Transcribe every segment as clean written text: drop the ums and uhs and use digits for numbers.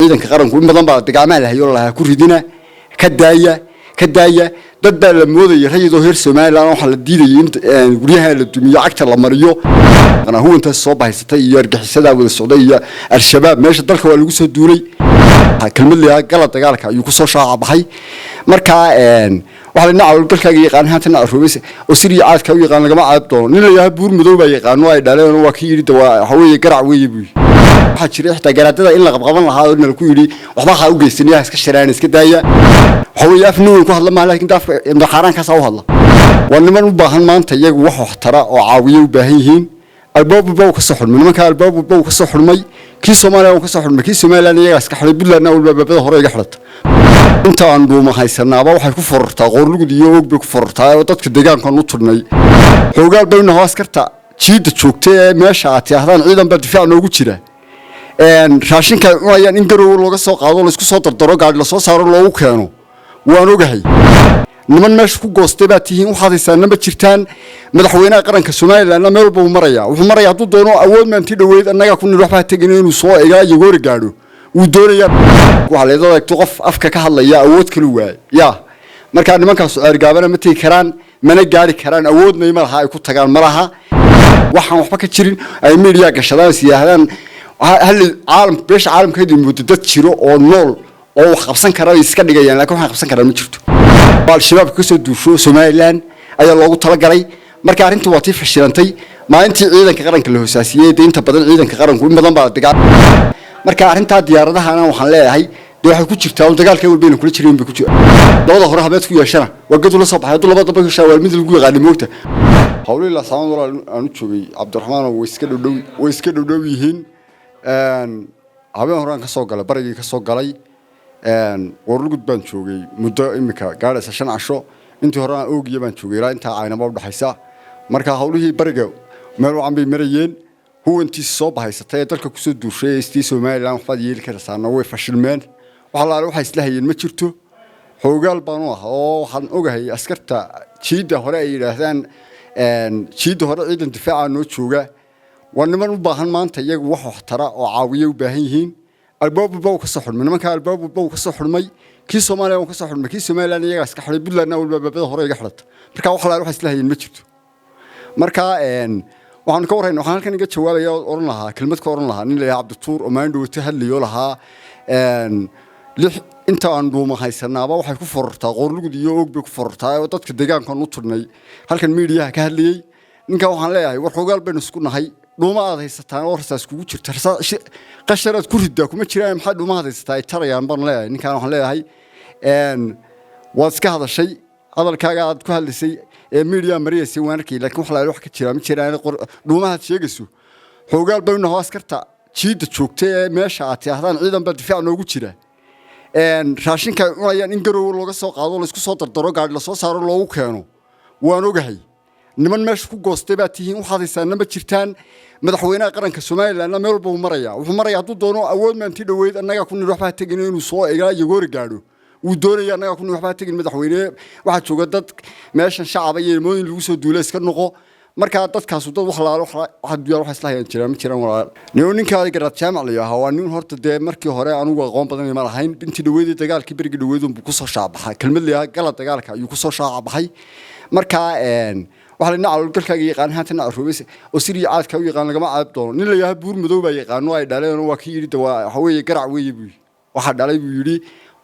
ciidanka qaranku in badan baa dagaalada hayo lahaa ku ridina ka daaya dad baa la mooday rayidoo heer Soomaaliland waxa la diiday in guryaha la dumiyo cagta la mariyo ana huwanta soo bahaysatay iyo argixisada wada socday iyo al-shabaab meesha dalka waa lagu soo duulay kelmad leeyahay galad dagaalka ayuu ku soo shaacabahay marka waxa la nacay dalkaaga yaqaan haatan Ruubeys oo Siriya caadka u yaqaan lagama caab doono nin la yahay buur madow baa yaqaan waa ay dhaleen waa ka yiri waxa weeye garac weeye buu waxa jiray xitaa garaadada in la qabqaban lahaa oo la ku yiri waxba ha u geysanayaa iska shiraan iska daaya حوي أفنون كهذا ما لكن دافع إمتحان كاس أو هذا وإنما نبغى maanta iyagu wax waxtara oo caawiyo u baahan yihiin albaab buu ka saxul min marka albaab buu ka saxulmay kii Soomaaliya uu ka saxulmay kii Soomaaliya iyaga iska xalay bilaana oo baabada hore iga xirata inta aan duuma haysanaaba waxay ku furtaa qorlugud iyo og bay ku furtaa oo dadka deegaanka u turnay xoogaal bayna hoos karta jiida joogtay meesha aad yaahdaan ciidan baa difaac noogu jira raashinka ayaan in garow looga soo qaado la isku soo dardaro gaadh la soo saaro loogu keeno waan ogahay niman meesha ku goostay baa tihiin waxaad haysaanaba jirtaan madaxweynaha qaranka Soomaaliland meel walba uu maraya wuxuu maraya hadduu doono awood maantii dhaweyd annaga ku nir waxba tagin inuu soo eega iyo goor gaadho uu doonaya waxa la yiraahdaa qof afka ka hadlaya awood kale waay marka nimankaas argaabana ma tii karaan mana gaari karaan awoodna ma laha ay ku tagaan malaha waxaan waxba ka jirin ay media gashadaan siyaasadaan hal caalamka muddo dad jiro oo nool oo qabsan kara iska dhigayaan laakiin waxa qabsan kara ma jirto al-shabaab ka soo duusho Soomaaliland ayaa loogu tala galay marka arintu waa tii fashilantay maalintii ciidanka qaranka la hoosaasiyay inta badan ciidanka qaranku in badan baa dagaal marka arinta diyaaradaha waxaan leeyahay waxay ku jirtaa dagaalka walba kula jireen bay ku jiraan labada hore habeed ku yeeshana waa gad la soo baxay labada daba ka mid lagu yaqaan moogta hawlii la saaman wala aanu joogay Cabdiraxmaan oo iska dhowdhow yihiin habeen horaan ka soo galay barigii ka soo galay warlugud baan joogay muddo imika gaaraysa 5 casho intii hore aan oogiye baan joogay ilaa inta aynaba u dhaxaysa marka hawlihii bariga meel wacan bay marayeen huwantii soo bahaysatay dalka ku soo duushay istii Soomaaliland waxba yeeli karaysan way fashilmeen waxa isla hayeen ma jirto xoogaal baan u ah oo waxaan ogahay askarta jiida hore ay yiraahdaan jiida hore ciidan difaaca noo jooga ونمن بحن مان تيجي وح ترى وعاوية وبهيهين الباب بو كسحر من مكان الباب بو كسحر مي كي سومالي وكسحر مي كي سومالي أنا يجلس كحر بالله أنا والباب هراء يجحرت مركا وحلا روح يسلها ينمشط مركا وعن كورين وحنا كان يجت شوالي أورن لها كلمة كورن لها نيل عبد الطور وما عنده تهل يولها لح أنت عنده ما هي سنة أبا وحيكون فرطة غورلو دي يوق بكفرطة وتذكر دجان كان نطرني هل كان ميديا كهلي نك وحنا لا وحقال بينسكون هاي دوما هذا ستان ورثة كوتشر ترى قشرت كوردا كم تشري محد دوما هذا ستاي ترى يعني برا لا نك وحنا لا هاي واسك هذا الشيء هذا الكاغاد كهل شيء ميديا مريء سوانكي لكن وحلا روح كتير متشري دوما هذا شيء جسوا حقال بينه هاسكرتا شيء تشوكتي ماشي هذا عيدا بدفع نوجو تشري راشين كان يعني إنجرو لوجا سوق هذا لسه صوت الدرجة على لسه صار لوجو كانوا وانوجهي niman meesha ku goostay baa tihiin waxaad haysaanaba jirtaan madaxweynaha qaranka Soomaaliland meel walba uu maraya wuxuu maraya hadduu doono awood maantii dhaweyd annaga ku nir waxba tagin inuu soo eega iyo goor gaadho uu doonaya annaga ku nir waxba tagin madaxweyne waxa jooga dad meeshan shacab iyo mooyin lagu soo duulay iska noqo marka dadkaas dad wax la waxa diyaar wax isla hayaan jiraan walaal ninka garaad jaamac leeyahay waa nin horta dee markii hore anigu aqoon badan ma lahayn intii dhaweyd dagaalkii bariga dhaweyd uu ku soo shaabaxay kelmad leeyahay galad dagaalka ayuu ku soo shaabaxay marka waxa la nacay dalkaaga yaqaan haatan Ruubeys oo Siriya caadka u yaqaan lagama caab doono nin la yahay buur madow baa yaqaan ay dhaleen waa ka yiri waxa weeye garac weeye buu waxa dhalay buu yiri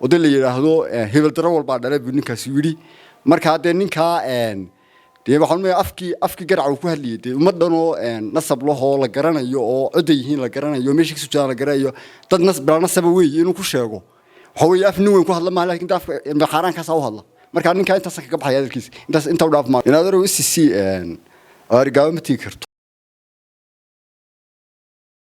oo dad la yiraahdo hebel daro walba dhalay buu ninkaas yiri marka hadee ninka dee waxaan ma afki garac uu ku hadliyay ummadan oo nasab laho la garanayo oo cid yihiin la garanayo meeshii soo jaan la garanayo dad nasab weeye inuu ku sheego waxa weeye afni weyn ku hadla ma laakiin daaf xaraan ka soo hadla marka ninka inta ka baxay hadalkiisa inta u dhaaf ma inaad issi argaamti karto